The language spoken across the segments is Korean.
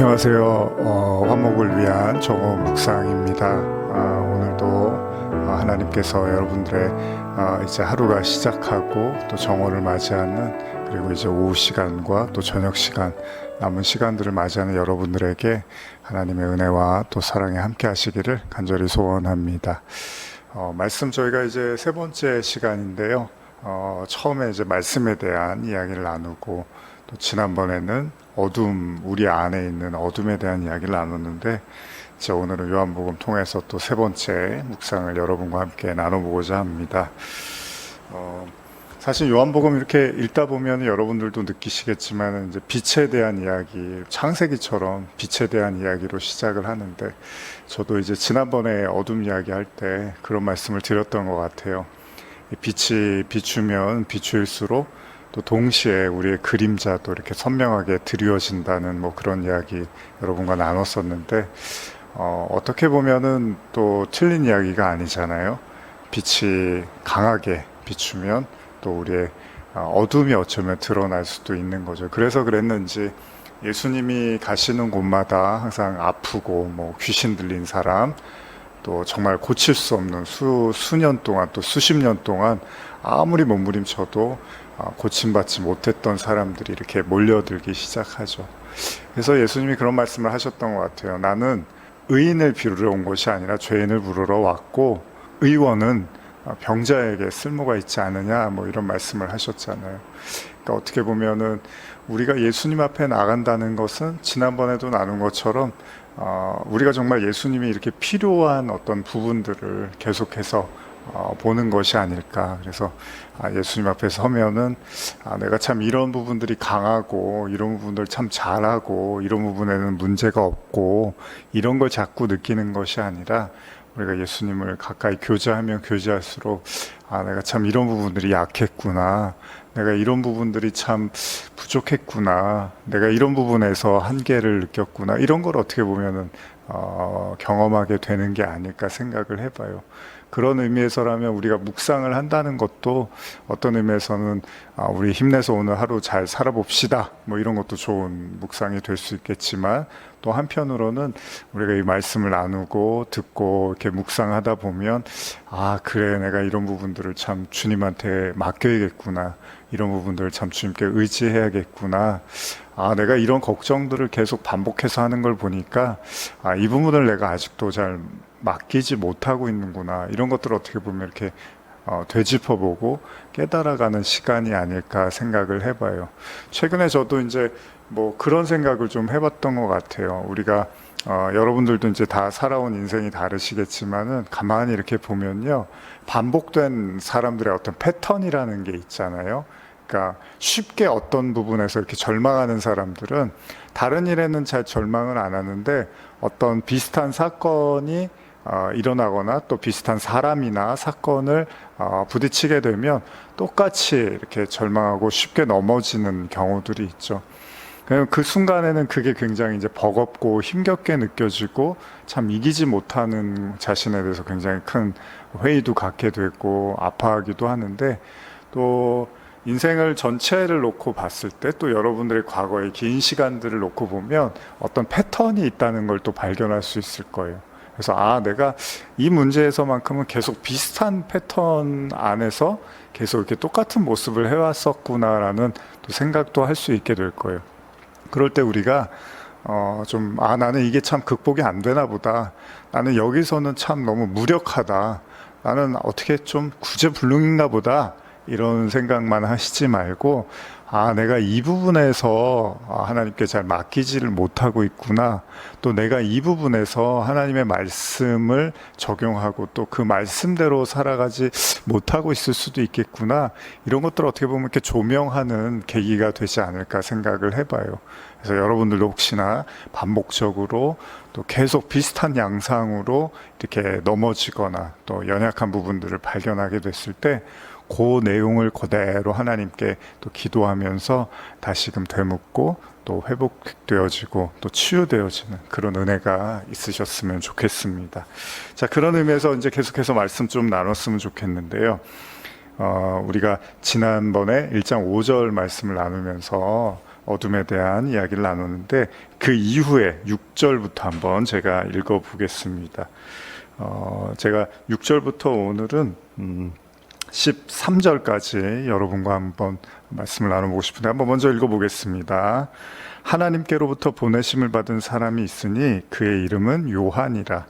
안녕하세요. 화목을 위한 정오 묵상입니다. 오늘도 하나님께서 여러분들의 이제 하루가 시작하고 또 정오를 맞이하는, 그리고 이제 오후 시간과 또 저녁 시간, 남은 시간들을 맞이하는 여러분들에게 하나님의 은혜와 또 사랑에 함께 하시기를 간절히 소원합니다. 말씀 저희가 이제 세 번째 시간인데요. 처음에 이제 말씀에 대한 이야기를 나누고, 또 지난번에는 어둠, 우리 안에 있는 어둠에 대한 이야기를 나눴는데, 이제 오늘은 요한복음 통해서 또 세 번째 묵상을 여러분과 함께 나눠보고자 합니다. 사실 요한복음 이렇게 읽다 보면 여러분들도 느끼시겠지만, 이제 빛에 대한 이야기, 창세기처럼 빛에 대한 이야기로 시작을 하는데, 저도 이제 지난번에 어둠 이야기 할 때 그런 말씀을 드렸던 것 같아요. 빛이 비추면 비추일수록 또 동시에 우리의 그림자도 이렇게 선명하게 드리워진다는 그런 이야기 여러분과 나눴었는데, 어떻게 보면은 또 틀린 이야기가 아니잖아요. 빛이 강하게 비추면 또 우리의 어둠이 어쩌면 드러날 수도 있는 거죠. 그래서 그랬는지 예수님이 가시는 곳마다 항상 아프고 귀신 들린 사람, 또 정말 고칠 수 없는 수년 동안, 또 수십 년 동안 아무리 몸부림쳐도 고침받지 못했던 사람들이 이렇게 몰려들기 시작하죠. 그래서 예수님이 그런 말씀을 하셨던 것 같아요. 나는 의인을 부르러 온 것이 아니라 죄인을 부르러 왔고, 의원은 병자에게 쓸모가 있지 않느냐, 이런 말씀을 하셨잖아요. 그러니까 어떻게 보면은 우리가 예수님 앞에 나간다는 것은 지난번에도 나눈 것처럼 우리가 정말 예수님이 이렇게 필요한 어떤 부분들을 계속해서 보는 것이 아닐까. 그래서 예수님 앞에 서면은 내가 참 이런 부분들이 강하고, 이런 부분들 참 잘하고, 이런 부분에는 문제가 없고, 이런 걸 자꾸 느끼는 것이 아니라, 우리가 예수님을 가까이 교제하면 교제할수록 내가 참 이런 부분들이 약했구나, 내가 이런 부분들이 참 부족했구나, 내가 이런 부분에서 한계를 느꼈구나, 이런 걸 어떻게 보면은 경험하게 되는 게 아닐까 생각을 해봐요. 그런 의미에서라면 우리가 묵상을 한다는 것도 어떤 의미에서는 우리 힘내서 오늘 하루 잘 살아봅시다, 이런 것도 좋은 묵상이 될 수 있겠지만, 또 한편으로는 우리가 이 말씀을 나누고 듣고 이렇게 묵상하다 보면, 그래, 내가 이런 부분들을 참 주님한테 맡겨야겠구나, 이런 부분들을 참 주님께 의지해야겠구나, 내가 이런 걱정들을 계속 반복해서 하는 걸 보니까 이 부분을 내가 아직도 잘 맡기지 못하고 있는구나, 이런 것들을 어떻게 보면 이렇게 되짚어보고 깨달아가는 시간이 아닐까 생각을 해봐요. 최근에 저도 이제 그런 생각을 좀 해봤던 것 같아요. 우리가 여러분들도 이제 다 살아온 인생이 다르시겠지만은, 가만히 이렇게 보면요, 반복된 사람들의 어떤 패턴이라는 게 있잖아요. 그러니까 쉽게 어떤 부분에서 이렇게 절망하는 사람들은 다른 일에는 잘 절망을 안 하는데, 어떤 비슷한 사건이 일어나거나 또 비슷한 사람이나 사건을 부딪히게 되면 똑같이 이렇게 절망하고 쉽게 넘어지는 경우들이 있죠. 그 순간에는 그게 굉장히 이제 버겁고 힘겹게 느껴지고, 참 이기지 못하는 자신에 대해서 굉장히 큰 회의도 갖게 되고 아파하기도 하는데, 또 인생을 전체를 놓고 봤을 때, 또 여러분들의 과거의 긴 시간들을 놓고 보면 어떤 패턴이 있다는 걸 또 발견할 수 있을 거예요. 그래서 내가 이 문제에서만큼은 계속 비슷한 패턴 안에서 계속 이렇게 똑같은 모습을 해왔었구나라는 또 생각도 할 수 있게 될 거예요. 그럴 때 우리가 나는 이게 참 극복이 안 되나 보다, 나는 여기서는 참 너무 무력하다, 나는 어떻게 좀 구제불능인가 보다, 이런 생각만 하시지 말고, 내가 이 부분에서 하나님께 잘 맡기지를 못하고 있구나, 또 내가 이 부분에서 하나님의 말씀을 적용하고 또 그 말씀대로 살아가지 못하고 있을 수도 있겠구나, 이런 것들을 어떻게 보면 이렇게 조명하는 계기가 되지 않을까 생각을 해봐요. 그래서 여러분들도 혹시나 반복적으로 또 계속 비슷한 양상으로 이렇게 넘어지거나 또 연약한 부분들을 발견하게 됐을 때, 그 내용을 그대로 하나님께 또 기도하면서 다시금 되묻고 또 회복되어지고 또 치유되어지는 그런 은혜가 있으셨으면 좋겠습니다. 자, 그런 의미에서 이제 계속해서 말씀 좀 나눴으면 좋겠는데요. 우리가 지난번에 1장 5절 말씀을 나누면서 어둠에 대한 이야기를 나누는데 그 이후에 6절부터 한번 제가 읽어보겠습니다. 제가 6절부터 오늘은 13절까지 여러분과 한번 말씀을 나눠보고 싶은데 한번 먼저 읽어보겠습니다. 하나님께로부터 보내심을 받은 사람이 있으니 그의 이름은 요한이라.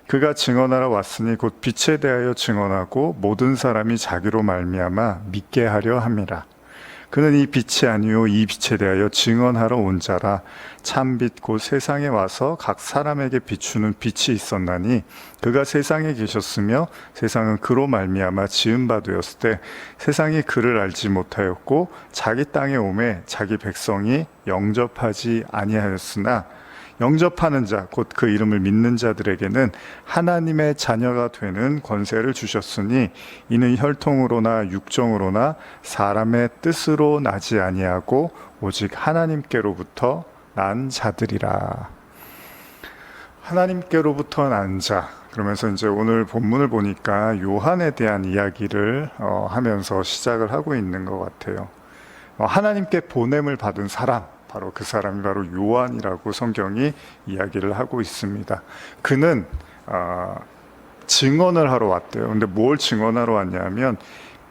그가 증언하러 왔으니 곧 빛에 대하여 증언하고 모든 사람이 자기로 말미암아 믿게 하려 함이라. 그는 이 빛이 아니요 이 빛에 대하여 증언하러 온 자라. 참빛 곧 세상에 와서 각 사람에게 비추는 빛이 있었나니 그가 세상에 계셨으며 세상은 그로 말미암아 지은 바 되었을 때 세상이 그를 알지 못하였고 자기 땅에 오매 자기 백성이 영접하지 아니하였으나 영접하는 자, 곧 그 이름을 믿는 자들에게는 하나님의 자녀가 되는 권세를 주셨으니 이는 혈통으로나 육정으로나 사람의 뜻으로 나지 아니하고 오직 하나님께로부터 난 자들이라. 하나님께로부터 난 자. 그러면서 이제 오늘 본문을 보니까 요한에 대한 이야기를 하면서 시작을 하고 있는 것 같아요. 하나님께 보냄을 받은 사람, 바로 그 사람이 바로 요한이라고 성경이 이야기를 하고 있습니다. 그는 증언을 하러 왔대요. 근데 뭘 증언하러 왔냐면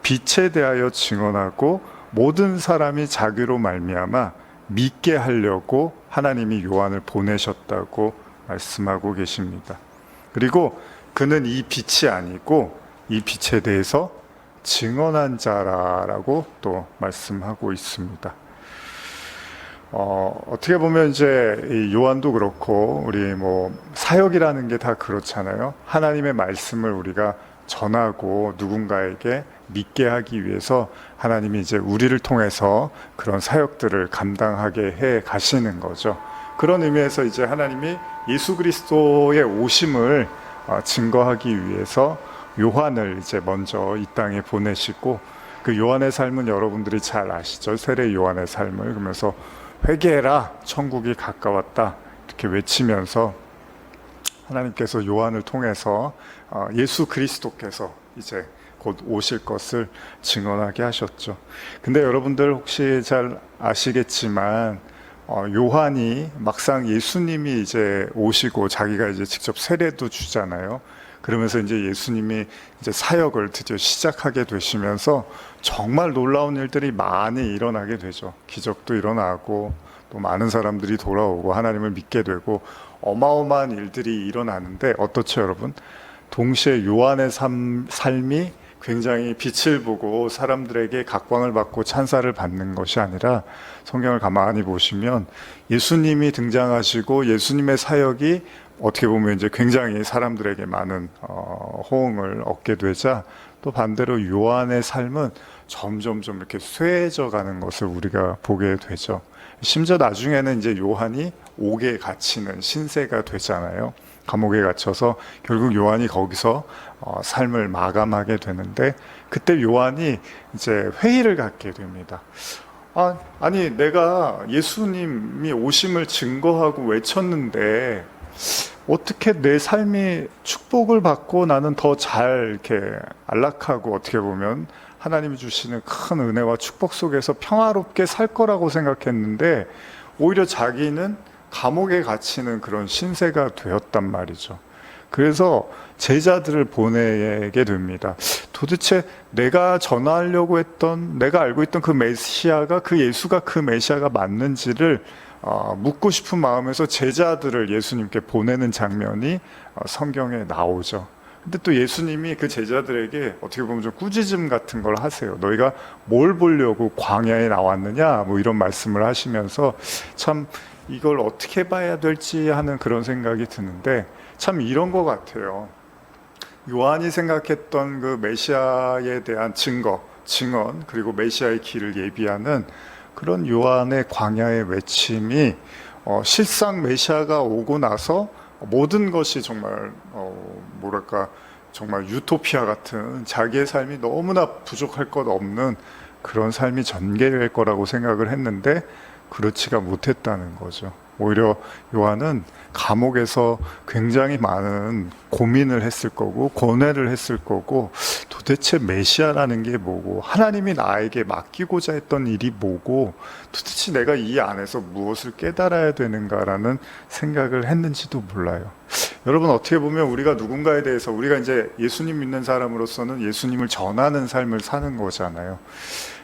빛에 대하여 증언하고 모든 사람이 자기로 말미암아 믿게 하려고 하나님이 요한을 보내셨다고 말씀하고 계십니다. 그리고 그는 이 빛이 아니고 이 빛에 대해서 증언한 자라고 또 말씀하고 있습니다. 어떻게 보면 이제 이 요한도 그렇고 우리 사역이라는 게 다 그렇잖아요. 하나님의 말씀을 우리가 전하고 누군가에게 믿게 하기 위해서 하나님이 이제 우리를 통해서 그런 사역들을 감당하게 해 가시는 거죠. 그런 의미에서 이제 하나님이 예수 그리스도의 오심을 증거하기 위해서 요한을 이제 먼저 이 땅에 보내시고 그 요한의 삶은 여러분들이 잘 아시죠. 세례 요한의 삶을. 그러면서 회개해라, 천국이 가까웠다 이렇게 외치면서 하나님께서 요한을 통해서 예수 그리스도께서 이제 곧 오실 것을 증언하게 하셨죠. 근데 여러분들 혹시 잘 아시겠지만 요한이 막상 예수님이 이제 오시고 자기가 이제 직접 세례도 주잖아요. 그러면서 이제 예수님이 이제 사역을 드디어 시작하게 되시면서 정말 놀라운 일들이 많이 일어나게 되죠. 기적도 일어나고 또 많은 사람들이 돌아오고 하나님을 믿게 되고 어마어마한 일들이 일어나는데 어떻죠, 여러분? 동시에 요한의 삶이 굉장히 빛을 보고 사람들에게 각광을 받고 찬사를 받는 것이 아니라 성경을 가만히 보시면 예수님이 등장하시고 예수님의 사역이 어떻게 보면 이제 굉장히 사람들에게 많은 호응을 얻게 되자 또 반대로 요한의 삶은 점점 이렇게 쇠해져 가는 것을 우리가 보게 되죠. 심지어 나중에는 이제 요한이 옥에 갇히는 신세가 되잖아요. 감옥에 갇혀서 결국 요한이 거기서 삶을 마감하게 되는데 그때 요한이 이제 회의를 갖게 됩니다. 아니 내가 예수님이 오심을 증거하고 외쳤는데 어떻게 내 삶이 축복을 받고 나는 더 잘 이렇게 안락하고 어떻게 보면 하나님이 주시는 큰 은혜와 축복 속에서 평화롭게 살 거라고 생각했는데 오히려 자기는 감옥에 갇히는 그런 신세가 되었단 말이죠. 그래서 제자들을 보내게 됩니다. 도대체 내가 전하려고 했던, 내가 알고 있던 그 메시아가, 그 예수가 그 메시아가 맞는지를 묻고 싶은 마음에서 제자들을 예수님께 보내는 장면이 성경에 나오죠. 근데 또 예수님이 그 제자들에게 어떻게 보면 좀 꾸짖음 같은 걸 하세요. 너희가 뭘 보려고 광야에 나왔느냐? 이런 말씀을 하시면서 참 이걸 어떻게 봐야 될지 하는 그런 생각이 드는데 참 이런 것 같아요. 요한이 생각했던 그 메시아에 대한 증언, 그리고 메시아의 길을 예비하는 그런 요한의 광야의 외침이 실상 메시아가 오고 나서 모든 것이 정말 정말 유토피아 같은 자기의 삶이 너무나 부족할 것 없는 그런 삶이 전개될 거라고 생각을 했는데 그렇지가 못했다는 거죠. 오히려 요한은 감옥에서 굉장히 많은 고민을 했을 거고 고뇌를 했을 거고 도대체 메시아라는 게 뭐고, 하나님이 나에게 맡기고자 했던 일이 뭐고, 도대체 내가 이 안에서 무엇을 깨달아야 되는가라는 생각을 했는지도 몰라요. 여러분, 어떻게 보면 우리가 누군가에 대해서, 우리가 이제 예수님 믿는 사람으로서는 예수님을 전하는 삶을 사는 거잖아요.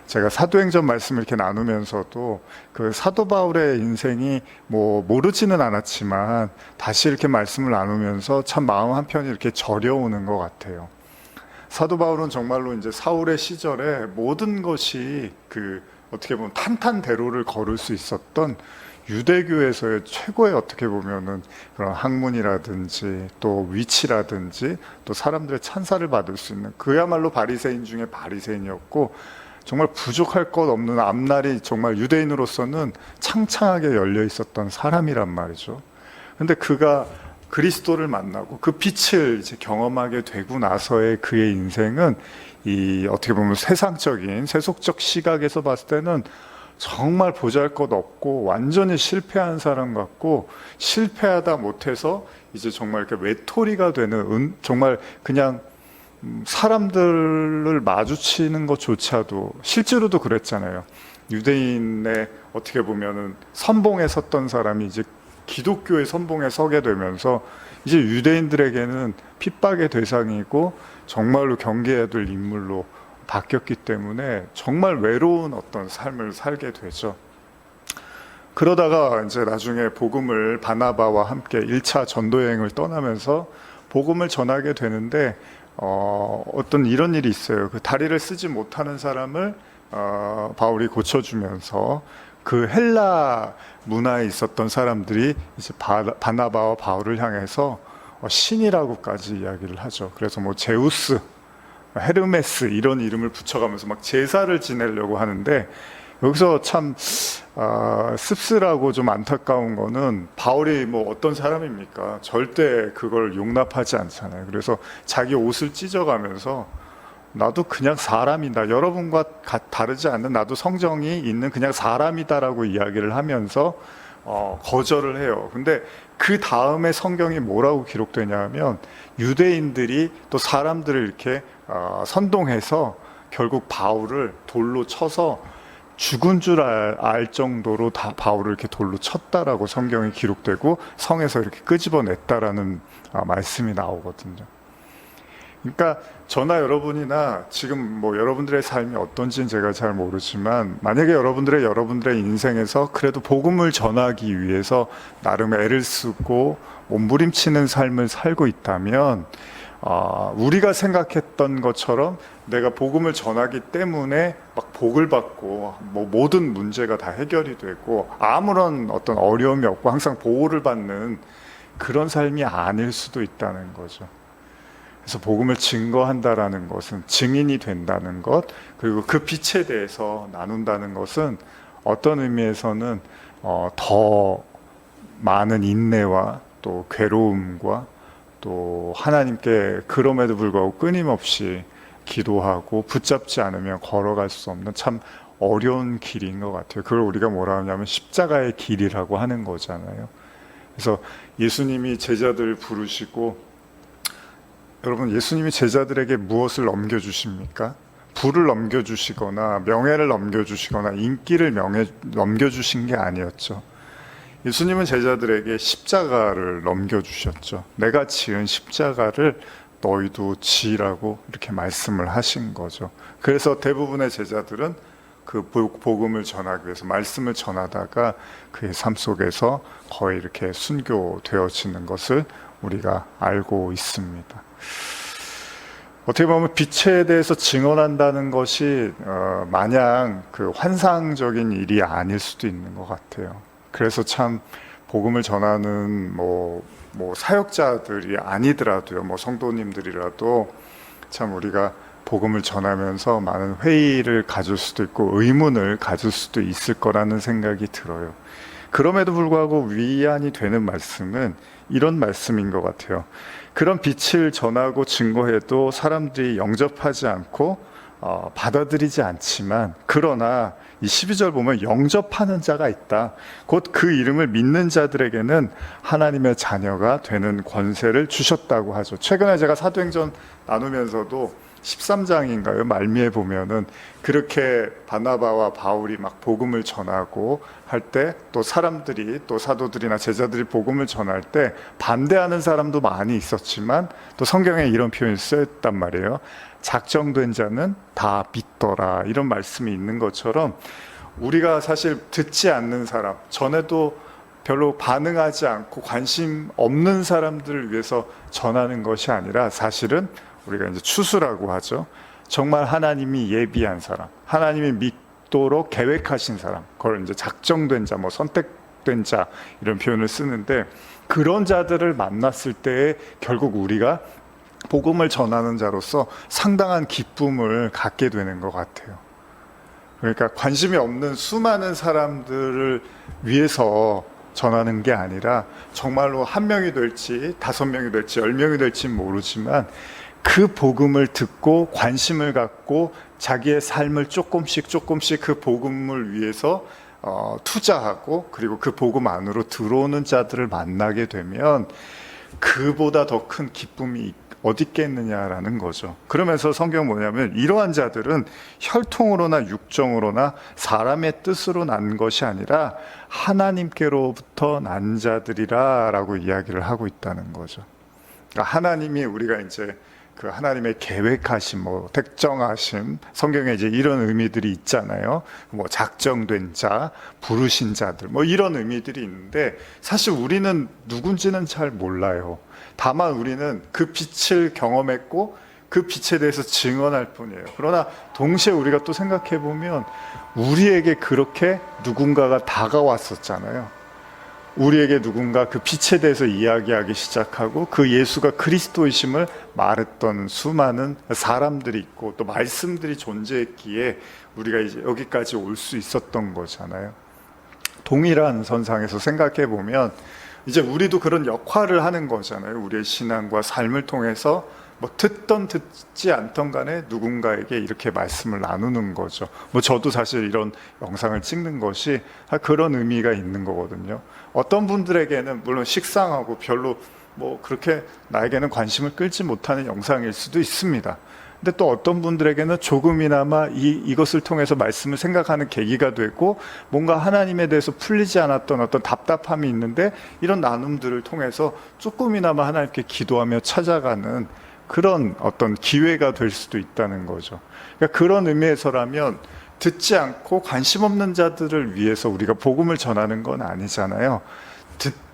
제가 사도행전 말씀을 이렇게 나누면서도 그 사도 바울의 인생이 뭐 모르지는 않았지만 다시 이렇게 말씀을 나누면서 참 마음 한편이 이렇게 저려오는 것 같아요. 사도 바울은 정말로 이제 사울의 시절에 모든 것이 그 어떻게 보면 탄탄대로를 걸을 수 있었던 유대교에서의 최고의 어떻게 보면은 그런 학문이라든지 또 위치라든지 또 사람들의 찬사를 받을 수 있는 그야말로 바리새인 중에 바리새인이었고, 정말 부족할 것 없는 앞날이 정말 유대인으로서는 창창하게 열려 있었던 사람이란 말이죠. 근데 그가 그리스도를 만나고 그 빛을 이제 경험하게 되고 나서의 그의 인생은 이 어떻게 보면 세상적인 세속적 시각에서 봤을 때는 정말 보잘것없고 완전히 실패한 사람 같고, 실패하다 못해서 이제 정말 이렇게 외톨이가 되는 정말 그냥 사람들을 마주치는 것조차도, 실제로도 그랬잖아요. 유대인의 어떻게 보면은 선봉에 섰던 사람이 이제 기독교의 선봉에 서게 되면서 이제 유대인들에게는 핍박의 대상이고 정말로 경계해야 될 인물로 바뀌었기 때문에 정말 외로운 어떤 삶을 살게 되죠. 그러다가 이제 나중에 복음을 바나바와 함께 1차 전도 여행을 떠나면서 복음을 전하게 되는데 어떤 이런 일이 있어요. 그 다리를 쓰지 못하는 사람을 바울이 고쳐주면서 그 헬라 문화에 있었던 사람들이 이제 바나바와 바울을 향해서 신이라고까지 이야기를 하죠. 그래서 뭐 제우스, 헤르메스 이런 이름을 붙여가면서 막 제사를 지내려고 하는데, 여기서 참 씁쓸하고 좀 안타까운 거는 바울이 뭐 어떤 사람입니까? 절대 그걸 용납하지 않잖아요. 그래서 자기 옷을 찢어가면서 나도 그냥 사람이다, 여러분과 다르지 않는 나도 성정이 있는 그냥 사람이다라고 이야기를 하면서 거절을 해요. 근데 그 다음에 성경이 뭐라고 기록되냐 하면, 유대인들이 또 사람들을 이렇게 선동해서 결국 바울을 돌로 쳐서 죽은 줄 알 정도로 다 바울을 이렇게 돌로 쳤다라고 성경이 기록되고 성에서 이렇게 끄집어냈다라는 말씀이 나오거든요. 그러니까 저나 여러분이나 지금 뭐 여러분들의 삶이 어떤지는 제가 잘 모르지만, 만약에 여러분들의 인생에서 그래도 복음을 전하기 위해서 나름 애를 쓰고 몸부림치는 삶을 살고 있다면, 우리가 생각했던 것처럼 내가 복음을 전하기 때문에 막 복을 받고 뭐 모든 문제가 다 해결이 되고 아무런 어떤 어려움이 없고 항상 보호를 받는 그런 삶이 아닐 수도 있다는 거죠. 그래서 복음을 증거한다라는 것은, 증인이 된다는 것, 그리고 그 빛에 대해서 나눈다는 것은 어떤 의미에서는 더 많은 인내와 또 괴로움과 또 하나님께 그럼에도 불구하고 끊임없이 기도하고 붙잡지 않으면 걸어갈 수 없는 참 어려운 길인 것 같아요. 그걸 우리가 뭐라 하냐면 십자가의 길이라고 하는 거잖아요. 그래서 예수님이 제자들을 부르시고, 여러분, 예수님이 제자들에게 무엇을 넘겨주십니까? 부를 넘겨주시거나 명예를 넘겨주시거나 인기를 넘겨주신 게 아니었죠. 예수님은 제자들에게 십자가를 넘겨주셨죠. 내가 지은 십자가를 너희도 지으라고 이렇게 말씀을 하신 거죠. 그래서 대부분의 제자들은 그 복음을 전하기 위해서 말씀을 전하다가 그의 삶 속에서 거의 이렇게 순교되어지는 것을 우리가 알고 있습니다. 어떻게 보면 빛에 대해서 증언한다는 것이 마냥 그 환상적인 일이 아닐 수도 있는 것 같아요. 그래서 참 복음을 전하는 뭐 사역자들이 아니더라도요, 뭐 성도님들이라도 참 우리가 복음을 전하면서 많은 회의를 가질 수도 있고 의문을 가질 수도 있을 거라는 생각이 들어요. 그럼에도 불구하고 위안이 되는 말씀은 이런 말씀인 것 같아요. 그런 빛을 전하고 증거해도 사람들이 영접하지 않고 받아들이지 않지만, 그러나 이 12절 보면 영접하는 자가 있다. 곧 그 이름을 믿는 자들에게는 하나님의 자녀가 되는 권세를 주셨다고 하죠. 최근에 제가 사도행전 나누면서도 13장인가요? 말미에 보면은 그렇게 바나바와 바울이 막 복음을 전하고 할 때 또 사람들이 또 사도들이나 제자들이 복음을 전할 때 반대하는 사람도 많이 있었지만 또 성경에 이런 표현이 쓰였단 말이에요. 작정된 자는 다 믿더라, 이런 말씀이 있는 것처럼 우리가 사실 듣지 않는 사람, 전에도 별로 반응하지 않고 관심 없는 사람들을 위해서 전하는 것이 아니라 사실은 우리가 이제 추수라고 하죠. 정말 하나님이 예비한 사람, 하나님이 믿도록 계획하신 사람, 그걸 이제 작정된 자, 뭐 선택된 자, 이런 표현을 쓰는데, 그런 자들을 만났을 때 결국 우리가 복음을 전하는 자로서 상당한 기쁨을 갖게 되는 것 같아요. 그러니까 관심이 없는 수많은 사람들을 위해서 전하는 게 아니라 정말로 1명이 될지 5명이 될지 10명이 될지 모르지만 그 복음을 듣고 관심을 갖고 자기의 삶을 조금씩 그 복음을 위해서 투자하고, 그리고 그 복음 안으로 들어오는 자들을 만나게 되면 그보다 더 큰 기쁨이 어디 있겠느냐라는 거죠. 그러면서 성경은 뭐냐면, 이러한 자들은 혈통으로나 육정으로나 사람의 뜻으로 난 것이 아니라 하나님께로부터 난 자들이라 라고 이야기를 하고 있다는 거죠. 그러니까 하나님이, 우리가 이제 그 하나님의 계획하심, 뭐 택정하심, 성경에 이제 이런 의미들이 있잖아요. 뭐 작정된 자, 부르신 자들, 뭐 이런 의미들이 있는데, 사실 우리는 누군지는 잘 몰라요. 다만 우리는 그 빛을 경험했고 그 빛에 대해서 증언할 뿐이에요. 그러나 동시에 우리가 또 생각해 보면 우리에게 그렇게 누군가가 다가왔었잖아요. 우리에게 누군가 그 빛에 대해서 이야기하기 시작하고 그 예수가 그리스도이심을 말했던 수많은 사람들이 있고 또 말씀들이 존재했기에 우리가 이제 여기까지 올 수 있었던 거잖아요. 동일한 선상에서 생각해 보면 이제 우리도 그런 역할을 하는 거잖아요. 우리의 신앙과 삶을 통해서 뭐 듣던 듣지 않던 간에 누군가에게 이렇게 말씀을 나누는 거죠. 뭐 저도 사실 이런 영상을 찍는 것이 그런 의미가 있는 거거든요. 어떤 분들에게는 물론 식상하고 별로 뭐 그렇게 나에게는 관심을 끌지 못하는 영상일 수도 있습니다. 근데 또 어떤 분들에게는 조금이나마 이것을 통해서 말씀을 생각하는 계기가 되고 뭔가 하나님에 대해서 풀리지 않았던 어떤 답답함이 있는데 이런 나눔들을 통해서 조금이나마 하나님께 기도하며 찾아가는 그런 어떤 기회가 될 수도 있다는 거죠. 그러니까 그런 의미에서라면 듣지 않고 관심 없는 자들을 위해서 우리가 복음을 전하는 건 아니잖아요.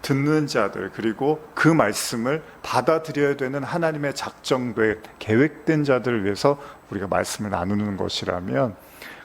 듣는 자들, 그리고 그 말씀을 받아들여야 되는 하나님의 작정된 계획된 자들을 위해서 우리가 말씀을 나누는 것이라면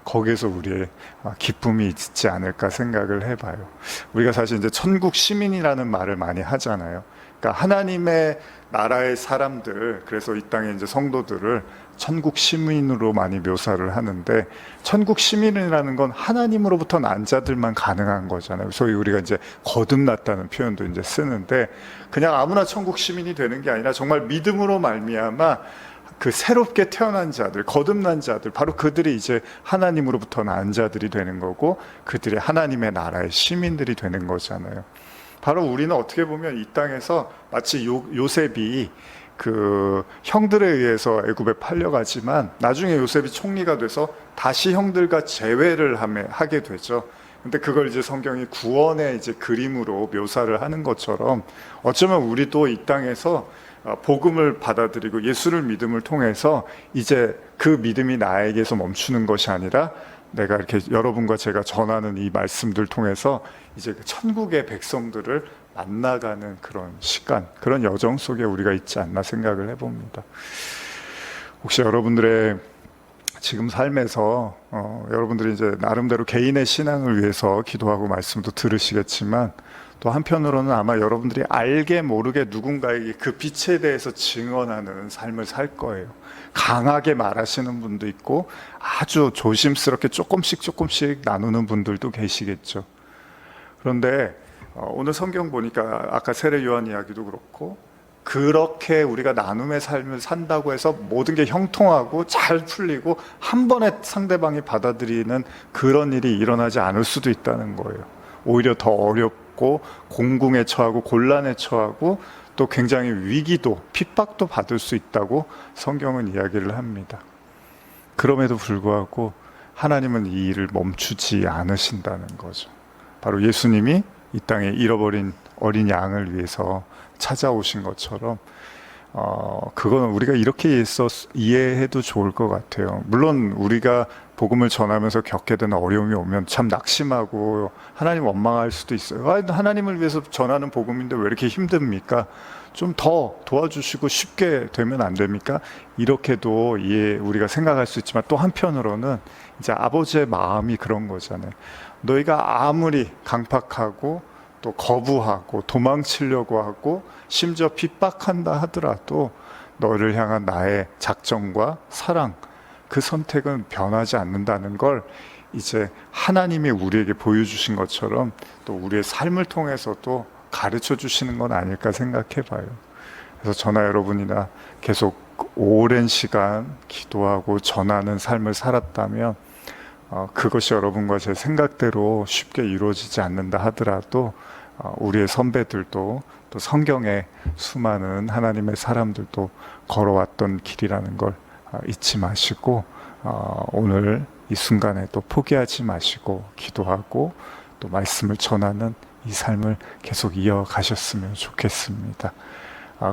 거기에서 우리의 기쁨이 있지 않을까 생각을 해봐요. 우리가 사실 이제 천국 시민이라는 말을 많이 하잖아요. 그러니까 하나님의 나라의 사람들, 그래서 이 땅에 이제 성도들을 천국 시민으로 많이 묘사를 하는데, 천국 시민이라는 건 하나님으로부터 난 자들만 가능한 거잖아요. 소위 우리가 이제 거듭났다는 표현도 이제 쓰는데, 그냥 아무나 천국 시민이 되는 게 아니라 정말 믿음으로 말미암아 그 새롭게 태어난 자들, 거듭난 자들, 바로 그들이 이제 하나님으로부터 난 자들이 되는 거고, 그들이 하나님의 나라의 시민들이 되는 거잖아요. 바로 우리는 어떻게 보면 이 땅에서 마치 요셉이 그 형들에 의해서 애굽에 팔려가지만 나중에 요셉이 총리가 돼서 다시 형들과 재회를 하게 되죠. 근데 그걸 이제 성경이 구원의 이제 그림으로 묘사를 하는 것처럼 어쩌면 우리도 이 땅에서 복음을 받아들이고 예수를 믿음을 통해서 이제 그 믿음이 나에게서 멈추는 것이 아니라 내가 이렇게 여러분과 제가 전하는 이 말씀들 통해서 이제 천국의 백성들을 만나가는 그런 시간, 그런 여정 속에 우리가 있지 않나 생각을 해봅니다. 혹시 여러분들의 지금 삶에서 여러분들이 이제 나름대로 개인의 신앙을 위해서 기도하고 말씀도 들으시겠지만 또 한편으로는 아마 여러분들이 알게 모르게 누군가에게 그 빛에 대해서 증언하는 삶을 살 거예요. 강하게 말하시는 분도 있고 아주 조심스럽게 조금씩 나누는 분들도 계시겠죠. 그런데 오늘 성경 보니까 아까 세례 요한 이야기도 그렇고 그렇게 우리가 나눔의 삶을 산다고 해서 모든 게 형통하고 잘 풀리고 한 번에 상대방이 받아들이는 그런 일이 일어나지 않을 수도 있다는 거예요. 오히려 더 어렵고 공궁에 처하고 곤란에 처하고 또 굉장히 위기도 핍박도 받을 수 있다고 성경은 이야기를 합니다. 그럼에도 불구하고 하나님은 이 일을 멈추지 않으신다는 거죠. 바로 예수님이 이 땅에 잃어버린 어린 양을 위해서 찾아오신 것처럼 그거는 우리가 이렇게 이해해도 좋을 것 같아요. 물론 우리가 복음을 전하면서 겪게 되는 어려움이 오면 참 낙심하고 하나님 원망할 수도 있어요. 하나님을 위해서 전하는 복음인데 왜 이렇게 힘듭니까? 좀 더 도와주시고 쉽게 되면 안 됩니까? 이렇게도 우리가 생각할 수 있지만 또 한편으로는 이제 아버지의 마음이 그런 거잖아요. 너희가 아무리 강팍하고 또 거부하고 도망치려고 하고 심지어 핍박한다 하더라도 너를 향한 나의 작정과 사랑, 그 선택은 변하지 않는다는 걸 이제 하나님이 우리에게 보여주신 것처럼 또 우리의 삶을 통해서도 가르쳐 주시는 건 아닐까 생각해 봐요. 그래서 저나 여러분이나 계속 오랜 시간 기도하고 전하는 삶을 살았다면 그것이 여러분과 제 생각대로 쉽게 이루어지지 않는다 하더라도 우리의 선배들도 또 성경에 수많은 하나님의 사람들도 걸어왔던 길이라는 걸 잊지 마시고 오늘 이 순간에 또 포기하지 마시고 기도하고 또 말씀을 전하는 이 삶을 계속 이어가셨으면 좋겠습니다.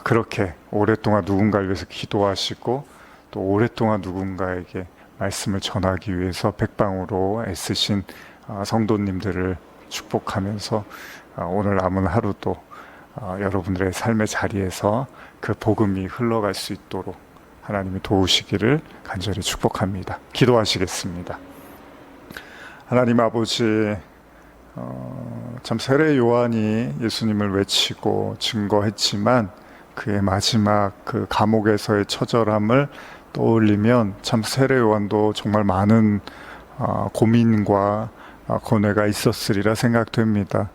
그렇게 오랫동안 누군가를 위해서 기도하시고 또 오랫동안 누군가에게 말씀을 전하기 위해서 백방으로 애쓰신 성도님들을 축복하면서 오늘 남은 하루도 여러분들의 삶의 자리에서 그 복음이 흘러갈 수 있도록 하나님이 도우시기를 간절히 축복합니다. 기도하시겠습니다. 하나님 아버지, 참 세례 요한이 예수님을 외치고 증거했지만 그의 마지막 그 감옥에서의 처절함을 떠올리면 참 세례 요한도 정말 많은 고민과 고뇌가 있었으리라 생각됩니다.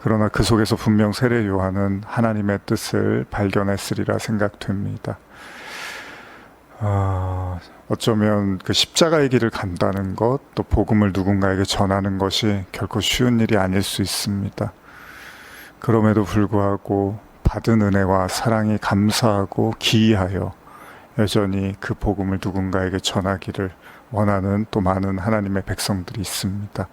그러나 그 속에서 분명 세례 요한은 하나님의 뜻을 발견했으리라 생각됩니다. 어쩌면 그 십자가의 길을 간다는 것, 또 복음을 누군가에게 전하는 것이 결코 쉬운 일이 아닐 수 있습니다. 그럼에도 불구하고 받은 은혜와 사랑이 감사하고 기이하여 여전히 그 복음을 누군가에게 전하기를 원하는 또 많은 하나님의 백성들이 있습니다.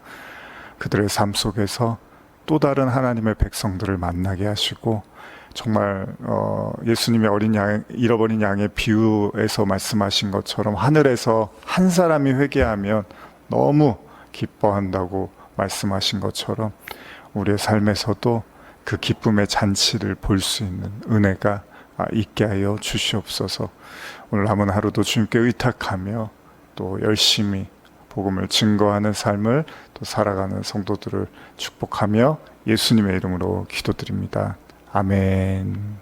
그들의 삶 속에서 또 다른 하나님의 백성들을 만나게 하시고 정말 예수님의 잃어버린 양의 비유에서 말씀하신 것처럼 하늘에서 한 사람이 회개하면 너무 기뻐한다고 말씀하신 것처럼 우리의 삶에서도 그 기쁨의 잔치를 볼 수 있는 은혜가 있게 하여 주시옵소서. 오늘 남은 하루도 주님께 의탁하며 또 열심히 복음을 증거하는 삶을 또 살아가는 성도들을 축복하며 예수님의 이름으로 기도드립니다. 아멘.